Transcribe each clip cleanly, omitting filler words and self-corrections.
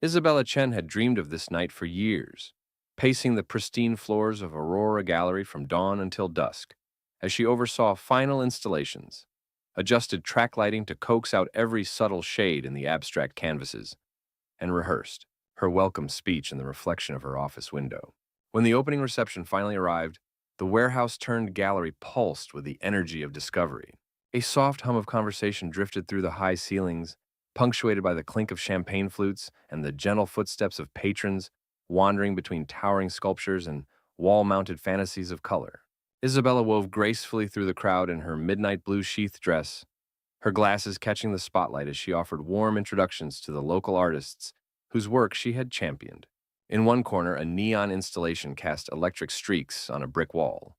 Isabella Chen had dreamed of this night for years, pacing the pristine floors of Aurora Gallery from dawn until dusk, as she oversaw final installations, adjusted track lighting to coax out every subtle shade in the abstract canvases, and rehearsed her welcome speech in the reflection of her office window. When the opening reception finally arrived, the warehouse-turned gallery pulsed with the energy of discovery. A soft hum of conversation drifted through the high ceilings, punctuated by the clink of champagne flutes and the gentle footsteps of patrons wandering between towering sculptures and wall-mounted fantasies of color. Isabella wove gracefully through the crowd in her midnight blue sheath dress, her glasses catching the spotlight as she offered warm introductions to the local artists whose work she had championed. In one corner, a neon installation cast electric streaks on a brick wall.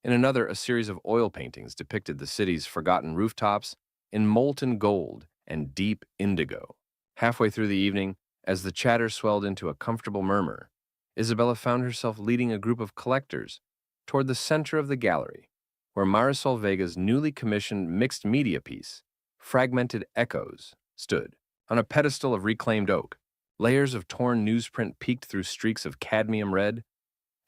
In another, a series of oil paintings depicted the city's forgotten rooftops in molten gold and deep indigo. Halfway through the evening, as the chatter swelled into a comfortable murmur, Isabella found herself leading a group of collectors toward the center of the gallery, where Marisol Vega's newly commissioned mixed media piece, Fragmented Echoes, stood. On a pedestal of reclaimed oak, layers of torn newsprint peeked through streaks of cadmium red,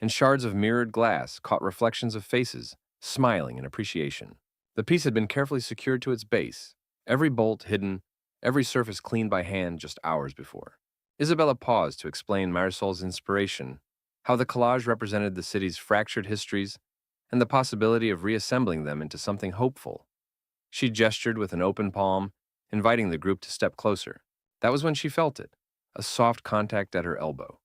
and shards of mirrored glass caught reflections of faces, smiling in appreciation. The piece had been carefully secured to its base, every bolt hidden, every surface cleaned by hand just hours before. Isabella paused to explain Marisol's inspiration, how the collage represented the city's fractured histories, and the possibility of reassembling them into something hopeful. She gestured with an open palm, inviting the group to step closer. That was when she felt it, a soft contact at her elbow.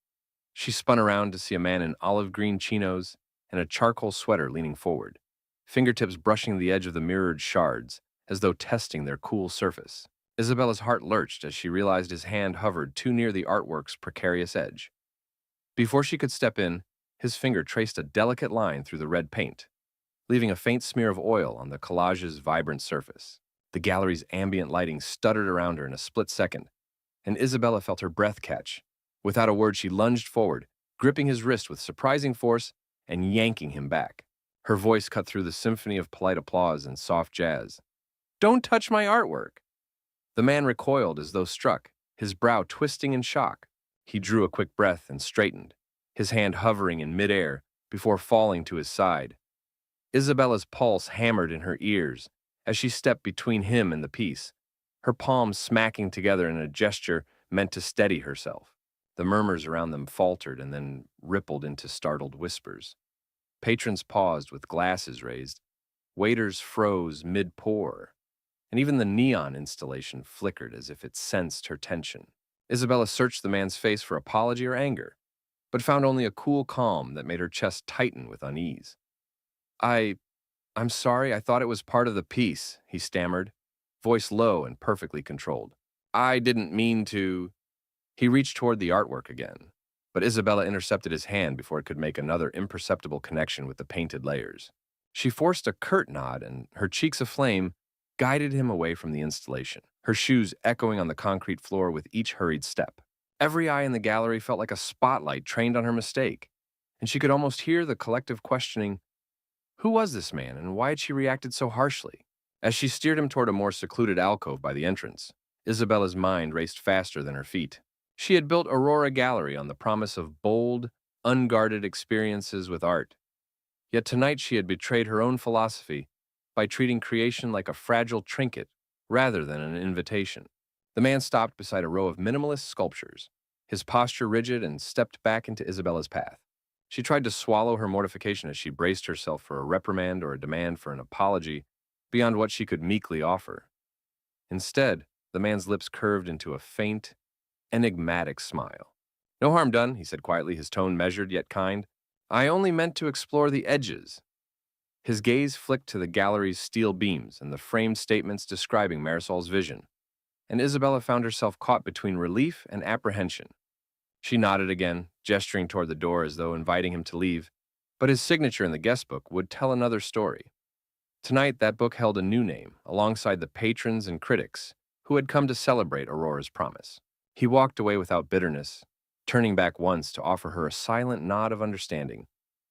She spun around to see a man in olive green chinos and a charcoal sweater leaning forward, fingertips brushing the edge of the mirrored shards as though testing their cool surface. Isabella's heart lurched as she realized his hand hovered too near the artwork's precarious edge. Before she could step in, his finger traced a delicate line through the red paint, leaving a faint smear of oil on the collage's vibrant surface. The gallery's ambient lighting stuttered around her in a split second, and Isabella felt her breath catch. Without a word, she lunged forward, gripping his wrist with surprising force and yanking him back. Her voice cut through the symphony of polite applause and soft jazz. "Don't touch my artwork!" The man recoiled as though struck, his brow twisting in shock. He drew a quick breath and straightened, his hand hovering in midair before falling to his side. Isabella's pulse hammered in her ears as she stepped between him and the piece, her palms smacking together in a gesture meant to steady herself. The murmurs around them faltered and then rippled into startled whispers. Patrons paused with glasses raised. Waiters froze mid-pour, and even the neon installation flickered as if it sensed her tension. Isabella searched the man's face for apology or anger, but found only a cool calm that made her chest tighten with unease. I'm sorry, I thought it was part of the piece," he stammered, voice low and perfectly controlled. "I didn't mean to—" He reached toward the artwork again, but Isabella intercepted his hand before it could make another imperceptible connection with the painted layers. She forced a curt nod, and her cheeks aflame guided him away from the installation, her shoes echoing on the concrete floor with each hurried step. Every eye in the gallery felt like a spotlight trained on her mistake, and she could almost hear the collective questioning, who was this man, and why had she reacted so harshly? As she steered him toward a more secluded alcove by the entrance, Isabella's mind raced faster than her feet. She had built Aurora Gallery on the promise of bold, unguarded experiences with art. Yet tonight she had betrayed her own philosophy by treating creation like a fragile trinket rather than an invitation. The man stopped beside a row of minimalist sculptures, his posture rigid, and stepped back into Isabella's path. She tried to swallow her mortification as she braced herself for a reprimand or a demand for an apology beyond what she could meekly offer. Instead, the man's lips curved into a faint, enigmatic smile. "No harm done," he said quietly, his tone measured yet kind. "I only meant to explore the edges." His gaze flicked to the gallery's steel beams and the framed statements describing Marisol's vision, and Isabella found herself caught between relief and apprehension. She nodded again, gesturing toward the door as though inviting him to leave, but his signature in the guest book would tell another story. Tonight, that book held a new name, alongside the patrons and critics who had come to celebrate Aurora's promise. He walked away without bitterness, turning back once to offer her a silent nod of understanding,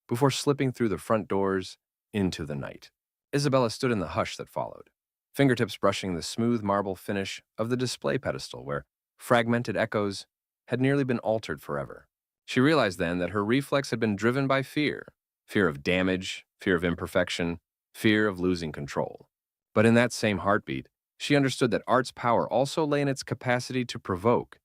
before slipping through the front doors into the night. Isabella stood in the hush that followed, fingertips brushing the smooth marble finish of the display pedestal where Fragmented Echoes had nearly been altered forever. She realized then that her reflex had been driven by fear, fear of damage, fear of imperfection, fear of losing control. But in that same heartbeat, she understood that art's power also lay in its capacity to provoke,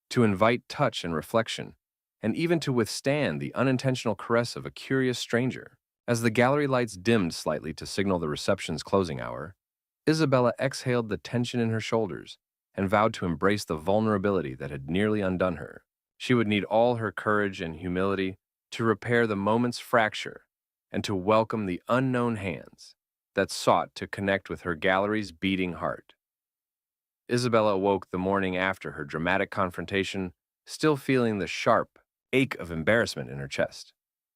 to invite touch and reflection, and even to withstand the unintentional caress of a curious stranger. As the gallery lights dimmed slightly to signal the reception's closing hour, Isabella exhaled the tension in her shoulders and vowed to embrace the vulnerability that had nearly undone her. She would need all her courage and humility to repair the moment's fracture and to welcome the unknown hands that sought to connect with her gallery's beating heart. Isabella awoke the morning after her dramatic confrontation, still feeling the sharp ache of embarrassment in her chest,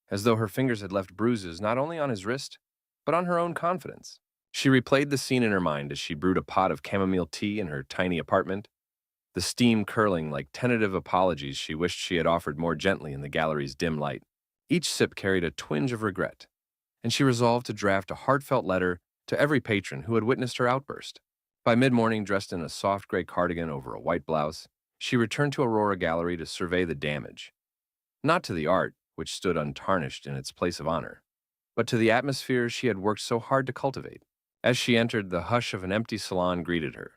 as though her fingers had left bruises not only on his wrist, but on her own confidence. She replayed the scene in her mind as she brewed a pot of chamomile tea in her tiny apartment, the steam curling like tentative apologies she wished she had offered more gently in the gallery's dim light. Each sip carried a twinge of regret, and she resolved to draft a heartfelt letter to every patron who had witnessed her outburst. By mid-morning, dressed in a soft gray cardigan over a white blouse, she returned to Aurora Gallery to survey the damage. Not to the art, which stood untarnished in its place of honor, but to the atmosphere she had worked so hard to cultivate. As she entered, the hush of an empty salon greeted her.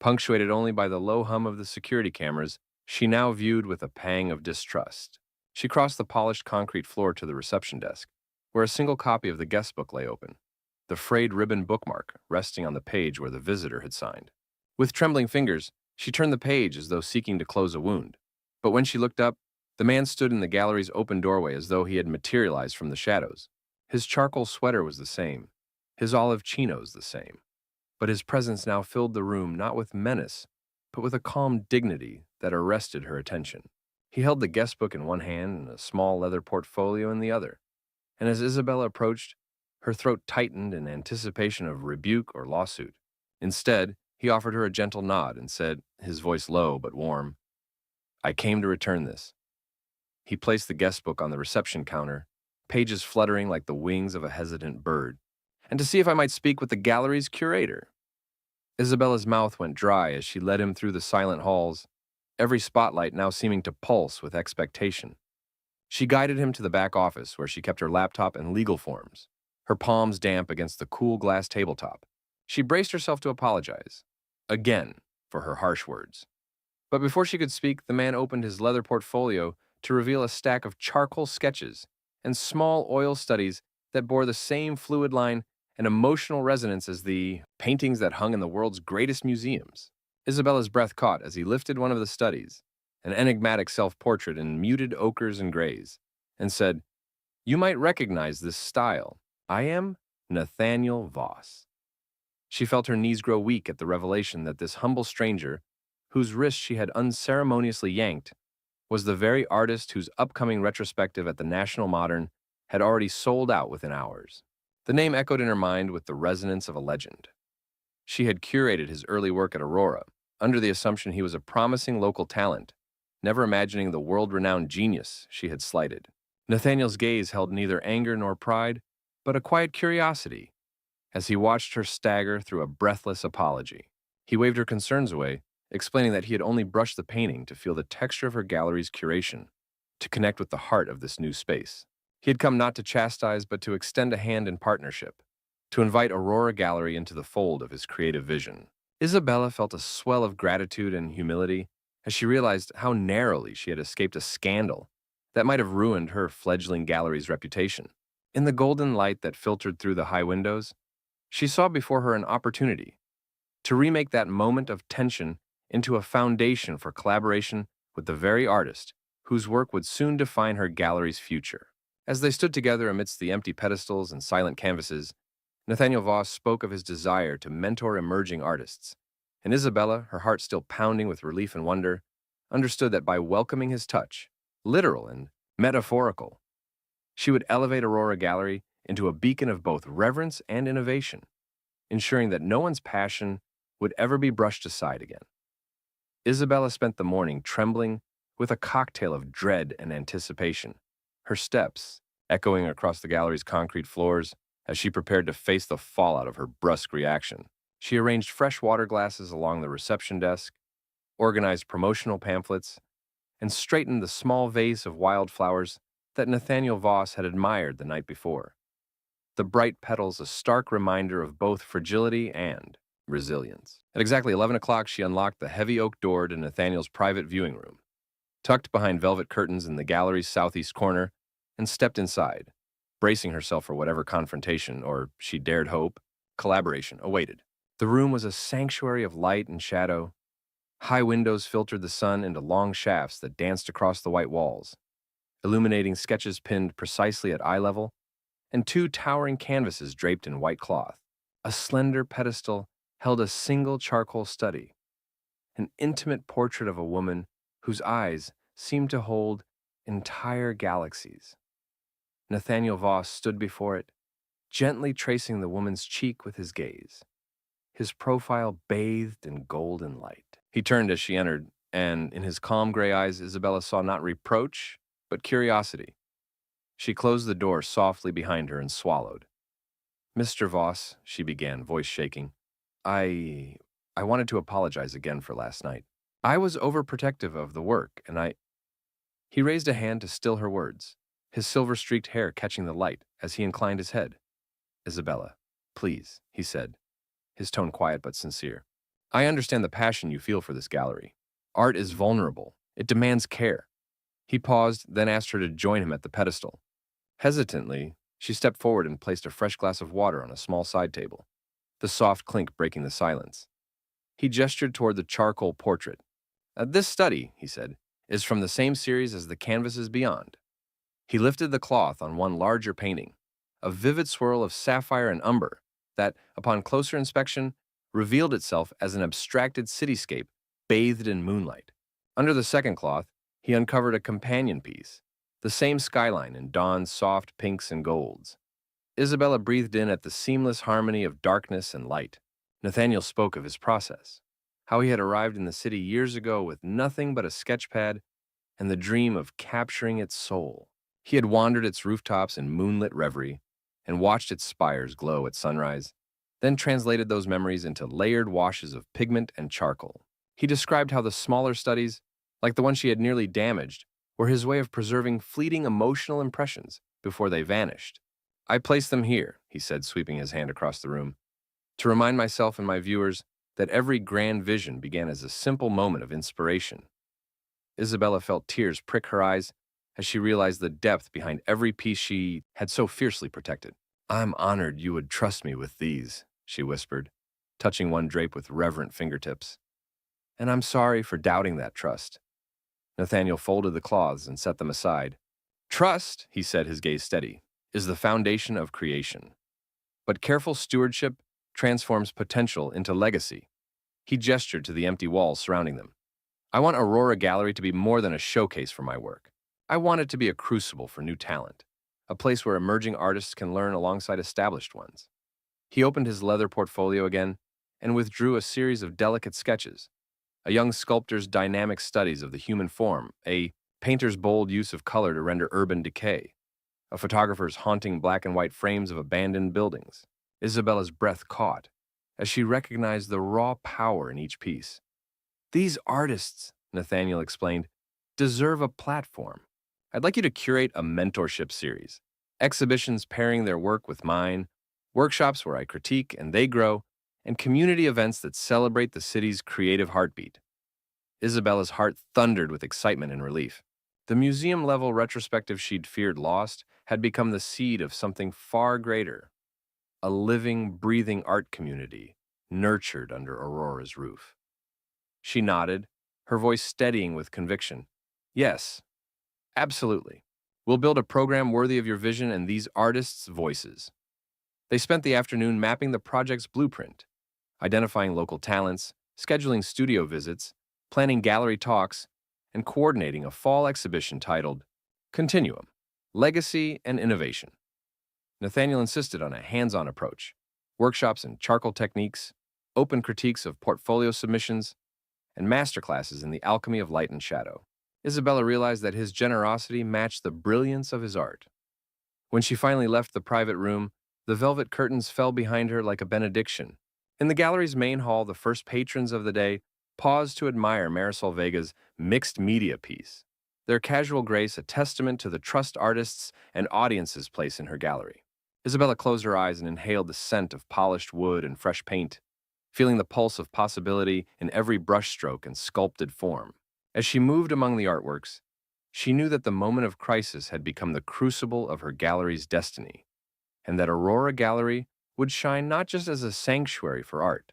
Punctuated only by the low hum of the security cameras, she now viewed with a pang of distrust. She crossed the polished concrete floor to the reception desk, where a single copy of the guest book lay open, the frayed ribbon bookmark resting on the page where the visitor had signed. With trembling fingers, she turned the page as though seeking to close a wound. But when she looked up, the man stood in the gallery's open doorway as though he had materialized from the shadows. His charcoal sweater was the same, his olive chinos the same, but his presence now filled the room not with menace, but with a calm dignity that arrested her attention. He held the guest book in one hand and a small leather portfolio in the other, and as Isabella approached, her throat tightened in anticipation of rebuke or lawsuit. Instead, he offered her a gentle nod and said, his voice low but warm, "I came to return this." He placed the guest book on the reception counter, pages fluttering like the wings of a hesitant bird, and to see if I might speak with the gallery's curator. Isabella's mouth went dry as she led him through the silent halls, every spotlight now seeming to pulse with expectation. She guided him to the back office where she kept her laptop and legal forms, her palms damp against the cool glass tabletop. She braced herself to apologize, again, for her harsh words. But before she could speak, the man opened his leather portfolio to reveal a stack of charcoal sketches and small oil studies that bore the same fluid line and emotional resonance as the paintings that hung in the world's greatest museums. Isabella's breath caught as he lifted one of the studies, an enigmatic self-portrait in muted ochres and grays, and said, "You might recognize this style. I am Nathaniel Voss." She felt her knees grow weak at the revelation that this humble stranger, whose wrist she had unceremoniously yanked, was the very artist whose upcoming retrospective at the National Modern had already sold out within hours. The name echoed in her mind with the resonance of a legend. She had curated his early work at Aurora, under the assumption he was a promising local talent, never imagining the world-renowned genius she had slighted. Nathaniel's gaze held neither anger nor pride, but a quiet curiosity, as he watched her stagger through a breathless apology. He waved her concerns away, explaining that he had only brushed the painting to feel the texture of her gallery's curation, to connect with the heart of this new space. He had come not to chastise, but to extend a hand in partnership, to invite Aurora Gallery into the fold of his creative vision. Isabella felt a swell of gratitude and humility as she realized how narrowly she had escaped a scandal that might have ruined her fledgling gallery's reputation. In the golden light that filtered through the high windows, she saw before her an opportunity to remake that moment of tension into a foundation for collaboration with the very artist whose work would soon define her gallery's future. As they stood together amidst the empty pedestals and silent canvases, Nathaniel Voss spoke of his desire to mentor emerging artists, and Isabella, her heart still pounding with relief and wonder, understood that by welcoming his touch, literal and metaphorical, she would elevate Aurora Gallery into a beacon of both reverence and innovation, ensuring that no one's passion would ever be brushed aside again. Isabella spent the morning trembling with a cocktail of dread and anticipation, her steps echoing across the gallery's concrete floors as she prepared to face the fallout of her brusque reaction. She arranged fresh water glasses along the reception desk, organized promotional pamphlets, and straightened the small vase of wildflowers that Nathaniel Voss had admired the night before. The bright petals a stark reminder of both fragility and resilience. At exactly 11 o'clock, she unlocked the heavy oak door to Nathaniel's private viewing room, tucked behind velvet curtains in the gallery's southeast corner, and stepped inside, bracing herself for whatever confrontation, or she dared hope, collaboration awaited. The room was a sanctuary of light and shadow. High windows filtered the sun into long shafts that danced across the white walls, illuminating sketches pinned precisely at eye level, and two towering canvases draped in white cloth. A slender pedestal held a single charcoal study, an intimate portrait of a woman whose eyes seemed to hold entire galaxies. Nathaniel Voss stood before it, gently tracing the woman's cheek with his gaze, his profile bathed in golden light. He turned as she entered, and in his calm gray eyes, Isabella saw not reproach, but curiosity. She closed the door softly behind her and swallowed. "Mr. Voss," she began, voice shaking, I wanted to apologize again for last night. I was overprotective of the work, and I—" He raised a hand to still her words, his silver-streaked hair catching the light as he inclined his head. "Isabella, please," he said, his tone quiet but sincere. "I understand the passion you feel for this gallery. Art is vulnerable. It demands care." He paused, then asked her to join him at the pedestal. Hesitantly, she stepped forward and placed a fresh glass of water on a small side table, the soft clink breaking the silence. He gestured toward the charcoal portrait. "This study," he said, "is from the same series as the canvases beyond." He lifted the cloth on one larger painting, a vivid swirl of sapphire and umber that, upon closer inspection, revealed itself as an abstracted cityscape bathed in moonlight. Under the second cloth, he uncovered a companion piece, the same skyline in dawn's soft pinks and golds. Isabella breathed in at the seamless harmony of darkness and light. Nathaniel spoke of his process, how he had arrived in the city years ago with nothing but a sketchpad and the dream of capturing its soul. He had wandered its rooftops in moonlit reverie and watched its spires glow at sunrise, then translated those memories into layered washes of pigment and charcoal. He described how the smaller studies, like the one she had nearly damaged, were his way of preserving fleeting emotional impressions before they vanished. "I place them here," he said, sweeping his hand across the room, "to remind myself and my viewers that every grand vision began as a simple moment of inspiration." Isabella felt tears prick her eyes as she realized the depth behind every piece she had so fiercely protected. "I'm honored you would trust me with these," she whispered, touching one drape with reverent fingertips. "And I'm sorry for doubting that trust." Nathaniel folded the cloths and set them aside. "Trust," he said, his gaze steady, "is the foundation of creation. But careful stewardship transforms potential into legacy." He gestured to the empty walls surrounding them. "I want Aurora Gallery to be more than a showcase for my work. I want it to be a crucible for new talent, a place where emerging artists can learn alongside established ones." He opened his leather portfolio again and withdrew a series of delicate sketches, a young sculptor's dynamic studies of the human form, a painter's bold use of color to render urban decay, a photographer's haunting black and white frames of abandoned buildings. Isabella's breath caught as she recognized the raw power in each piece. "These artists," Nathaniel explained, "deserve a platform. I'd like you to curate a mentorship series, exhibitions pairing their work with mine, workshops where I critique and they grow, and community events that celebrate the city's creative heartbeat." Isabella's heart thundered with excitement and relief. The museum-level retrospective she'd feared lost had become the seed of something far greater, a living, breathing art community nurtured under Aurora's roof. She nodded, her voice steadying with conviction. "Yes, absolutely. We'll build a program worthy of your vision and these artists' voices." They spent the afternoon mapping the project's blueprint, identifying local talents, scheduling studio visits, planning gallery talks, and coordinating a fall exhibition titled Continuum, Legacy and Innovation. Nathaniel insisted on a hands-on approach, workshops in charcoal techniques, open critiques of portfolio submissions, and masterclasses in the alchemy of light and shadow. Isabella realized that his generosity matched the brilliance of his art. When she finally left the private room, the velvet curtains fell behind her like a benediction. In the gallery's main hall, the first patrons of the day paused to admire Marisol Vega's mixed media piece. their casual grace a testament to the trust artists and audiences place in her gallery. Isabella closed her eyes and inhaled the scent of polished wood and fresh paint, feeling the pulse of possibility in every brushstroke and sculpted form. As she moved among the artworks, she knew that the moment of crisis had become the crucible of her gallery's destiny, and that Aurora Gallery would shine not just as a sanctuary for art,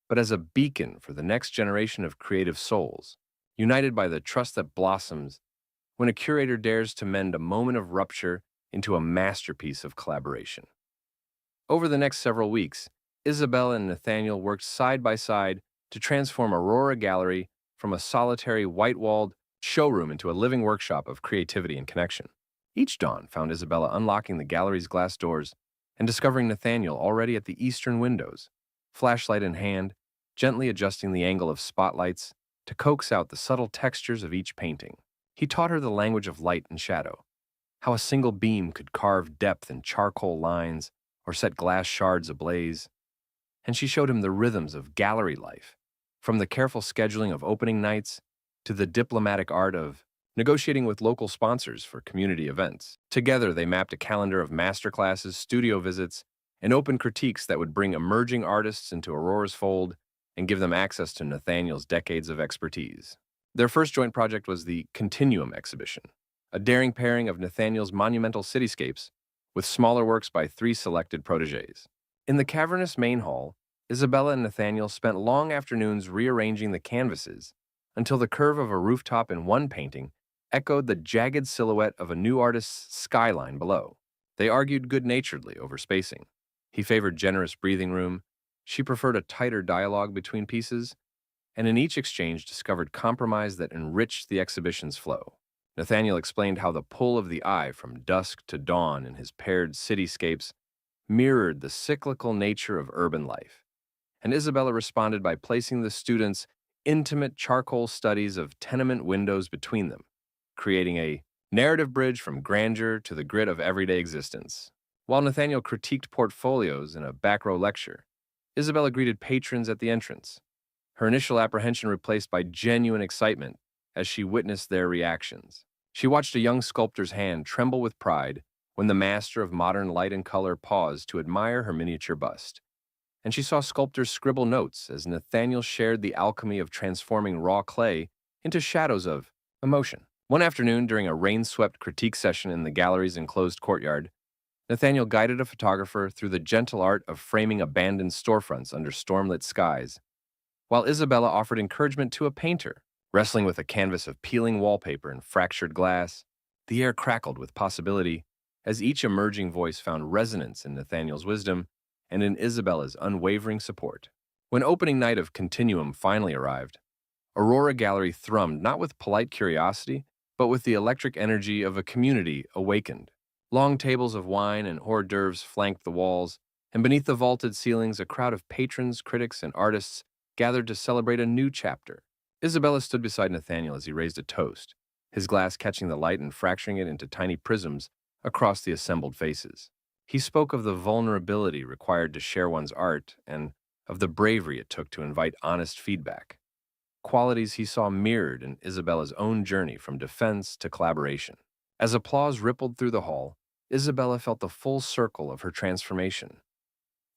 but as a beacon for the next generation of creative souls, united by the trust that blossoms when a curator dares to mend a moment of rupture into a masterpiece of collaboration. Over the next several weeks, Isabella and Nathaniel worked side by side to transform Aurora Gallery from a solitary, white-walled showroom into a living workshop of creativity and connection. Each dawn found Isabella unlocking the gallery's glass doors and discovering Nathaniel already at the eastern windows, flashlight in hand, gently adjusting the angle of spotlights to coax out the subtle textures of each painting. He taught her the language of light and shadow, how a single beam could carve depth in charcoal lines or set glass shards ablaze, and she showed him the rhythms of gallery life, from the careful scheduling of opening nights to the diplomatic art of negotiating with local sponsors for community events. Together, they mapped a calendar of masterclasses, studio visits, and open critiques that would bring emerging artists into Aurora's fold and give them access to Nathaniel's decades of expertise. Their first joint project was the Continuum exhibition, a daring pairing of Nathaniel's monumental cityscapes with smaller works by three selected protégés. In the cavernous main hall, Isabella and Nathaniel spent long afternoons rearranging the canvases until the curve of a rooftop in one painting echoed the jagged silhouette of a new artist's skyline below. They argued good-naturedly over spacing. He favored generous breathing room, she preferred a tighter dialogue between pieces, and in each exchange discovered compromise that enriched the exhibition's flow. Nathaniel explained how the pull of the eye from dusk to dawn in his paired cityscapes mirrored the cyclical nature of urban life, and Isabella responded by placing the students' intimate charcoal studies of tenement windows between them, creating a narrative bridge from grandeur to the grit of everyday existence. While Nathaniel critiqued portfolios in a back row lecture, Isabella greeted patrons at the entrance, her initial apprehension replaced by genuine excitement as she witnessed their reactions. She watched a young sculptor's hand tremble with pride when the master of modern light and color paused to admire her miniature bust, and she saw sculptors scribble notes as Nathaniel shared the alchemy of transforming raw clay into shadows of emotion. One afternoon, during a rain-swept critique session in the gallery's enclosed courtyard, Nathaniel guided a photographer through the gentle art of framing abandoned storefronts under stormlit skies, while Isabella offered encouragement to a painter, wrestling with a canvas of peeling wallpaper and fractured glass. The air crackled with possibility as each emerging voice found resonance in Nathaniel's wisdom and in Isabella's unwavering support. When opening night of Continuum finally arrived, Aurora Gallery thrummed not with polite curiosity, but with the electric energy of a community awakened. Long tables of wine and hors d'oeuvres flanked the walls, and beneath the vaulted ceilings a crowd of patrons, critics, and artists gathered to celebrate a new chapter. Isabella stood beside Nathaniel as he raised a toast, his glass catching the light and fracturing it into tiny prisms across the assembled faces. He spoke of the vulnerability required to share one's art and of the bravery it took to invite honest feedback, qualities he saw mirrored in Isabella's own journey from defense to collaboration. As applause rippled through the hall, Isabella felt the full circle of her transformation.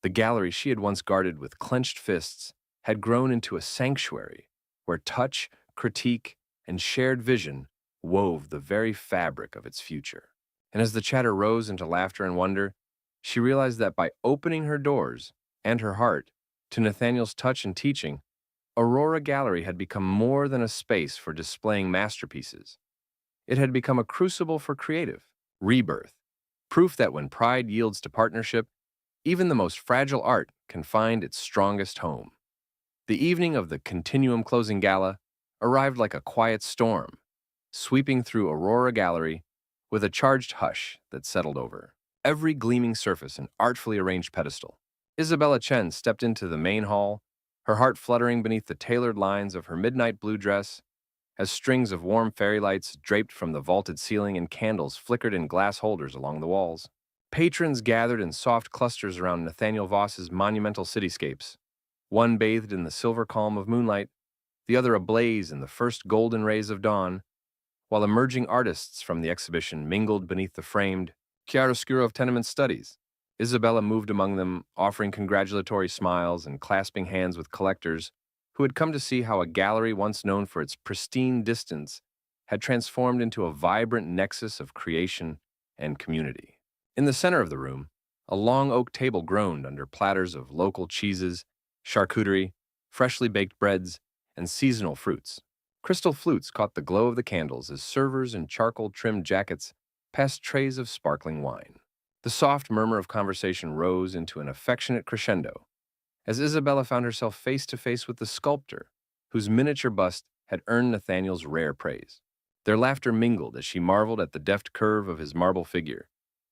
The gallery she had once guarded with clenched fists had grown into a sanctuary where touch, critique, and shared vision wove the very fabric of its future. And as the chatter rose into laughter and wonder, she realized that by opening her doors and her heart to Nathaniel's touch and teaching, Aurora Gallery had become more than a space for displaying masterpieces. It had become a crucible for creative rebirth, proof that when pride yields to partnership, even the most fragile art can find its strongest home. The evening of the Continuum closing gala arrived like a quiet storm, sweeping through Aurora Gallery with a charged hush that settled over every gleaming surface and artfully arranged pedestal. Isabella Chen stepped into the main hall, her heart fluttering beneath the tailored lines of her midnight blue dress, as strings of warm fairy lights draped from the vaulted ceiling and candles flickered in glass holders along the walls. Patrons gathered in soft clusters around Nathaniel Voss's monumental cityscapes, one bathed in the silver calm of moonlight, the other ablaze in the first golden rays of dawn, while emerging artists from the exhibition mingled beneath the framed chiaroscuro of tenement studies. Isabella moved among them, offering congratulatory smiles and clasping hands with collectors who had come to see how a gallery once known for its pristine distance had transformed into a vibrant nexus of creation and community. In the center of the room, a long oak table groaned under platters of local cheeses, charcuterie, freshly baked breads, and seasonal fruits. Crystal flutes caught the glow of the candles as servers in charcoal-trimmed jackets passed trays of sparkling wine. The soft murmur of conversation rose into an affectionate crescendo as Isabella found herself face to face with the sculptor whose miniature bust had earned Nathaniel's rare praise. Their laughter mingled as she marveled at the deft curve of his marble figure,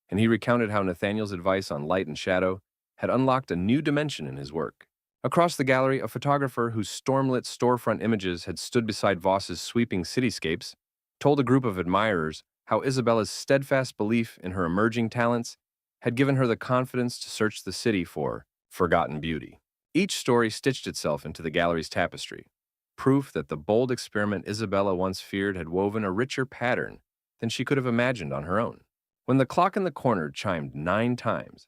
and he recounted how Nathaniel's advice on light and shadow had unlocked a new dimension in his work. Across the gallery, a photographer whose stormlit storefront images had stood beside Voss's sweeping cityscapes told a group of admirers how Isabella's steadfast belief in her emerging talents had given her the confidence to search the city for forgotten beauty. Each story stitched itself into the gallery's tapestry, proof that the bold experiment Isabella once feared had woven a richer pattern than she could have imagined on her own. When the clock in the corner chimed 9 times,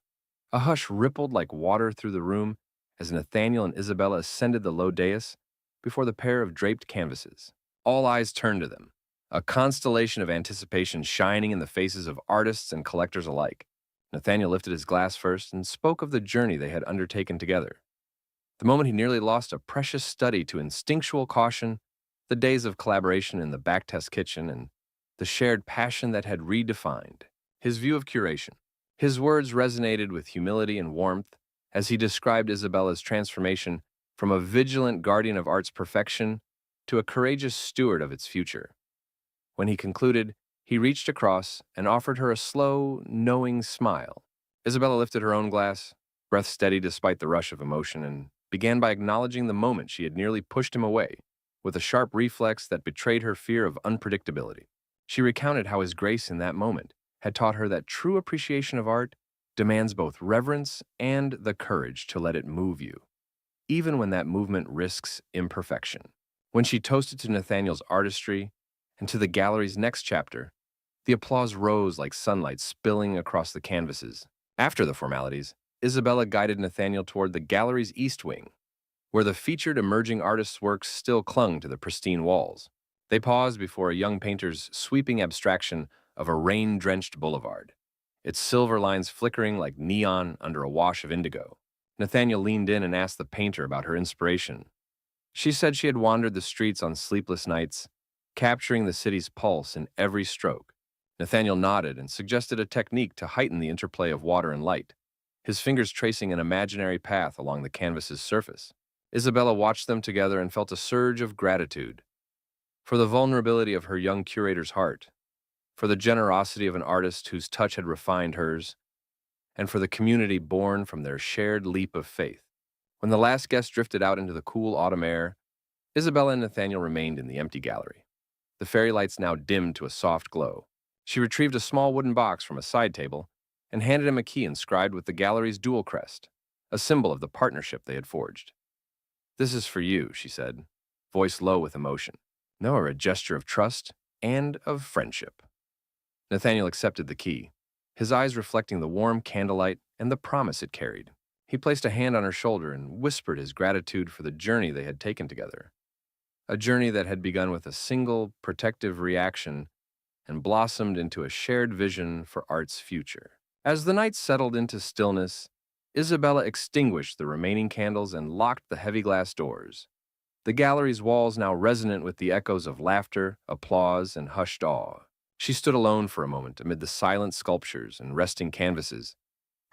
a hush rippled like water through the room as Nathaniel and Isabella ascended the low dais before the pair of draped canvases. All eyes turned to them, a constellation of anticipation shining in the faces of artists and collectors alike. Nathaniel lifted his glass first and spoke of the journey they had undertaken together. The moment he nearly lost a precious study to instinctual caution, the days of collaboration in the backtest kitchen, and the shared passion that had redefined his view of curation. His words resonated with humility and warmth as he described Isabella's transformation from a vigilant guardian of art's perfection to a courageous steward of its future. When he concluded, he reached across and offered her a slow, knowing smile. Isabella lifted her own glass, breath steady despite the rush of emotion, and began by acknowledging the moment she had nearly pushed him away, with a sharp reflex that betrayed her fear of unpredictability. She recounted how his grace in that moment had taught her that true appreciation of art demands both reverence and the courage to let it move you, even when that movement risks imperfection. When she toasted to Nathaniel's artistry and to the gallery's next chapter, the applause rose like sunlight spilling across the canvases. After the formalities, Isabella guided Nathaniel toward the gallery's east wing, where the featured emerging artists' works still clung to the pristine walls. They paused before a young painter's sweeping abstraction of a rain-drenched boulevard, its silver lines flickering like neon under a wash of indigo. Nathaniel leaned in and asked the painter about her inspiration. She said she had wandered the streets on sleepless nights, capturing the city's pulse in every stroke. Nathaniel nodded and suggested a technique to heighten the interplay of water and light, his fingers tracing an imaginary path along the canvas's surface. Isabella watched them together and felt a surge of gratitude for the vulnerability of her young curator's heart, for the generosity of an artist whose touch had refined hers, and for the community born from their shared leap of faith. When the last guest drifted out into the cool autumn air, Isabella and Nathaniel remained in the empty gallery, the fairy lights now dimmed to a soft glow. She retrieved a small wooden box from a side table and handed him a key inscribed with the gallery's dual crest, a symbol of the partnership they had forged. "This is for you," she said, voice low with emotion. "No, a gesture of trust and of friendship." Nathaniel accepted the key, his eyes reflecting the warm candlelight and the promise it carried. He placed a hand on her shoulder and whispered his gratitude for the journey they had taken together, a journey that had begun with a single protective reaction and blossomed into a shared vision for art's future. As the night settled into stillness, Isabella extinguished the remaining candles and locked the heavy glass doors, the gallery's walls now resonant with the echoes of laughter, applause, and hushed awe. She stood alone for a moment amid the silent sculptures and resting canvases,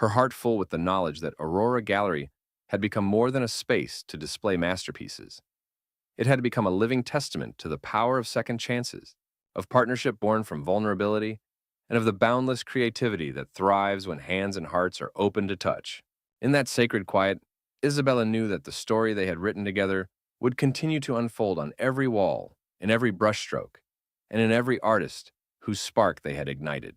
her heart full with the knowledge that Aurora Gallery had become more than a space to display masterpieces. It had become a living testament to the power of second chances, of partnership born from vulnerability, and of the boundless creativity that thrives when hands and hearts are open to touch. In that sacred quiet, Isabella knew that the story they had written together would continue to unfold on every wall, in every brushstroke, and in every artist whose spark they had ignited.